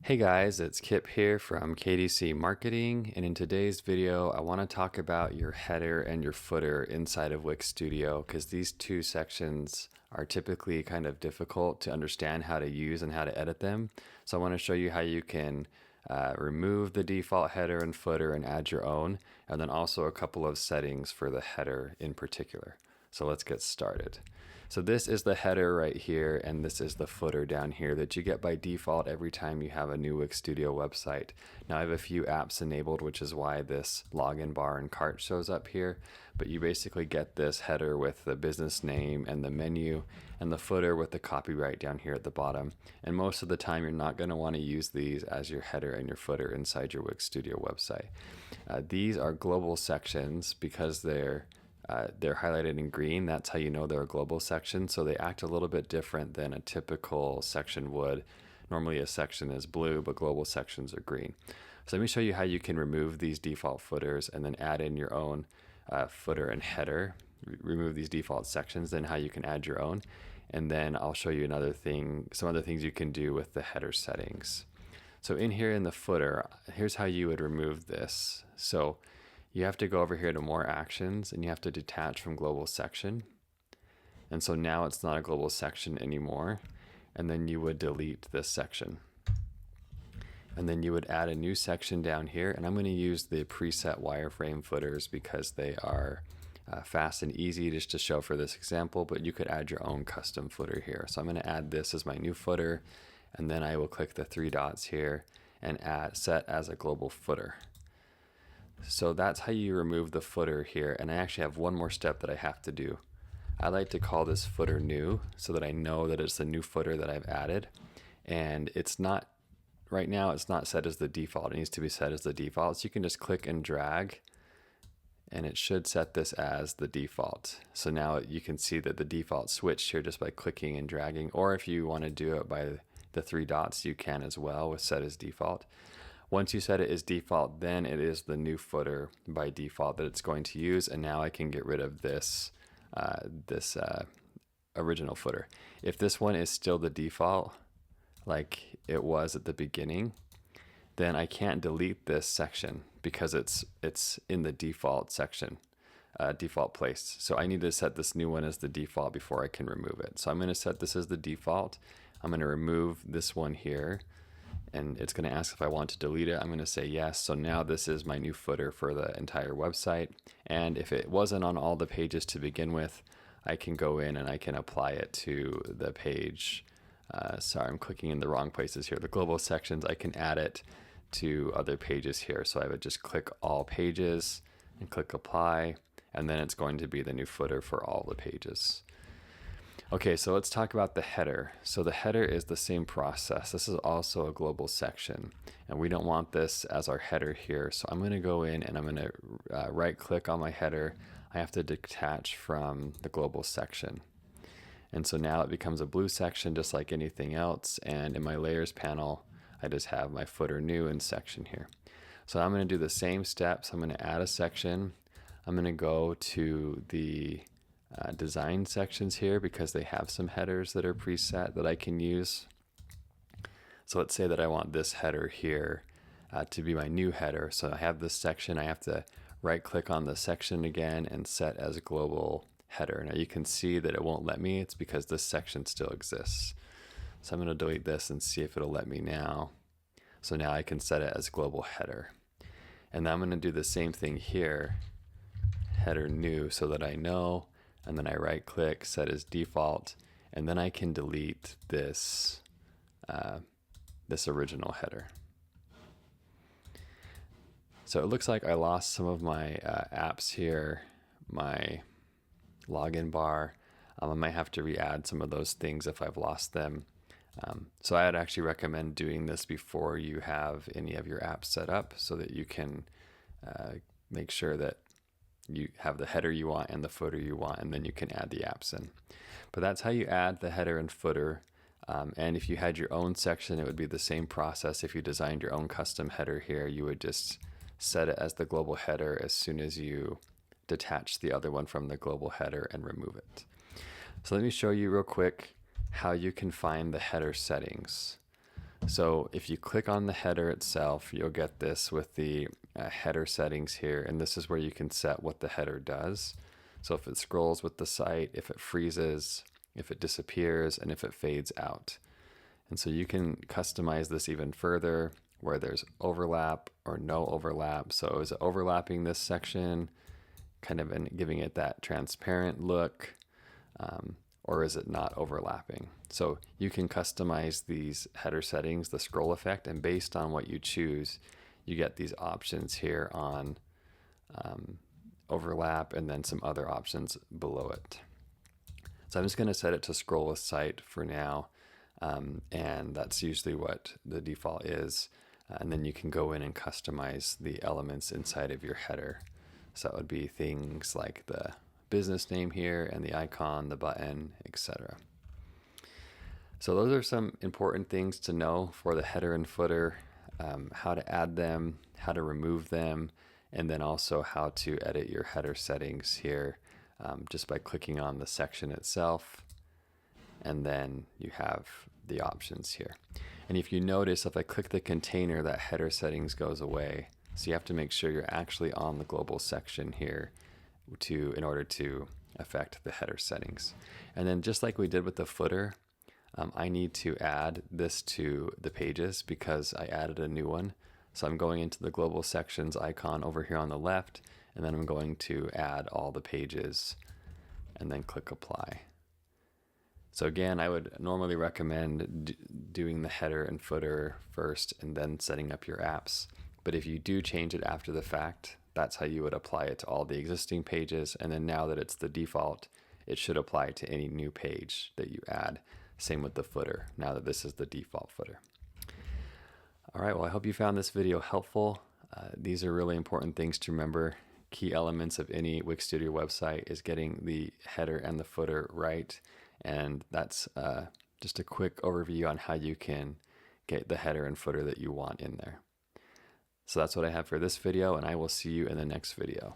Hey guys, it's Kip here from KDC Marketing, and in today's video I want to talk about your header and your footer inside of Wix Studio because these two sections are typically kind of difficult to understand how to use and how to edit them. So I want to show you how you can remove the default header and footer and add your own, and then also a couple of settings for the header in particular. So let's get started. So this is the header right here, and this is the footer down here that you get by default every time you have a new Wix Studio website. Now I have a few apps enabled, which is why this login bar and cart shows up here, but you basically get this header with the business name and the menu, and the footer with the copyright down here at the bottom. And most of the time you're not going to want to use these as your header and your footer inside your Wix Studio website. These are global sections because they're highlighted in green. That's how you know they're a global section. So they act a little bit different than a typical section would. Normally a section is blue, but global sections are green. So let me show you how you can remove these default footers and then add in your own footer and header. Remove these default sections, then how you can add your own. And then I'll show you some other things you can do with the header settings. So in here in the footer, here's how you would remove this. So you have to go over here to more actions and you have to detach from global section. And so now it's not a global section anymore. And then you would delete this section. And then you would add a new section down here. And I'm going to use the preset wireframe footers because they are fast and easy just to show for this example, but you could add your own custom footer here. So I'm going to add this as my new footer, and then I will click the three dots here and set as a global footer. So that's how you remove the footer here, and I actually have one more step that I have to do. I like to call this footer new so that I know that it's a new footer that I've added, and it's not, right now it's not set as the default. It needs to be set as the default, so you can just click and drag and it should set this as the default. So now you can see that the default switched here just by clicking and dragging, or if you want to do it by the three dots you can as well with set as default. Once you set it as default, then it is the new footer by default that it's going to use, and now I can get rid of this original footer. If this one is still the default, like it was at the beginning, then I can't delete this section because it's in the default section, default place. So I need to set this new one as the default before I can remove it. So I'm going to set this as the default. I'm going to remove this one here, and it's going to ask if I want to delete it. I'm going to say yes. So now this is my new footer for the entire website. And if it wasn't on all the pages to begin with, I can go in and I can apply it to the page. Sorry, I'm clicking in the wrong places here. The global sections, I can add it to other pages here. So I would just click all pages and click apply, and then it's going to be the new footer for all the pages. Okay, so let's talk about the header. So the header is the same process. This is also a global section, and we don't want this as our header here. So I'm going to go in and I'm going to right click on my header. I have to detach from the global section. And so now it becomes a blue section just like anything else. And in my layers panel, I just have my footer new and section here. So I'm going to do the same steps. I'm going to add a section. I'm going to go to the design sections here because they have some headers that are preset that I can use. So let's say that I want this header here to be my new header. So I have this section. I have to right click on the section again and set as global header. Now you can see that it won't let me. It's because this section still exists. So I'm going to delete this and see if it'll let me now. So now I can set it as global header. And then I'm going to do the same thing here, header new, so that I know. And then I right click, set as default, and then I can delete this, this original header. So it looks like I lost some of my apps here, my login bar. I might have to re-add some of those things if I've lost them. So I'd actually recommend doing this before you have any of your apps set up so that you can make sure that you have the header you want and the footer you want, and then you can add the apps in. But that's how you add the header and footer. And if you had your own section, it would be the same process. If you designed your own custom header here, you would just set it as the global header as soon as you detach the other one from the global header and remove it. So let me show you real quick how you can find the header settings. So if you click on the header itself, you'll get this with the header settings here, and this is where you can set what the header does. So if it scrolls with the site, if it freezes, if it disappears, and if it fades out. And so you can customize this even further where there's overlap or no overlap. So is it overlapping this section, kind of giving it that transparent look, or is it not overlapping? So you can customize these header settings, the scroll effect, and based on what you choose, you get these options here on overlap and then some other options below it. So I'm just going to set it to scroll with site for now, and that's usually what the default is. And then you can go in and customize the elements inside of your header. So that would be things like the business name here and the icon, the button, etc. So those are some important things to know for the header and footer, how to add them, how to remove them, and then also how to edit your header settings here just by clicking on the section itself. And then you have the options here. And if you notice, if I click the container, that header settings goes away. So you have to make sure you're actually on the global section here in order to affect the header settings. And then just like we did with the footer, I need to add this to the pages because I added a new one. So I'm going into the global sections icon over here on the left, and then I'm going to add all the pages and then click apply. So again, I would normally recommend doing the header and footer first and then setting up your apps. But if you do change it after the fact, that's how you would apply it to all the existing pages. And then now that it's the default, it should apply to any new page that you add. Same with the footer, now that this is the default footer. All right, well, I hope you found this video helpful. These are really important things to remember. Key elements of any Wix Studio website is getting the header and the footer right. And that's just a quick overview on how you can get the header and footer that you want in there. So that's what I have for this video, and I will see you in the next video.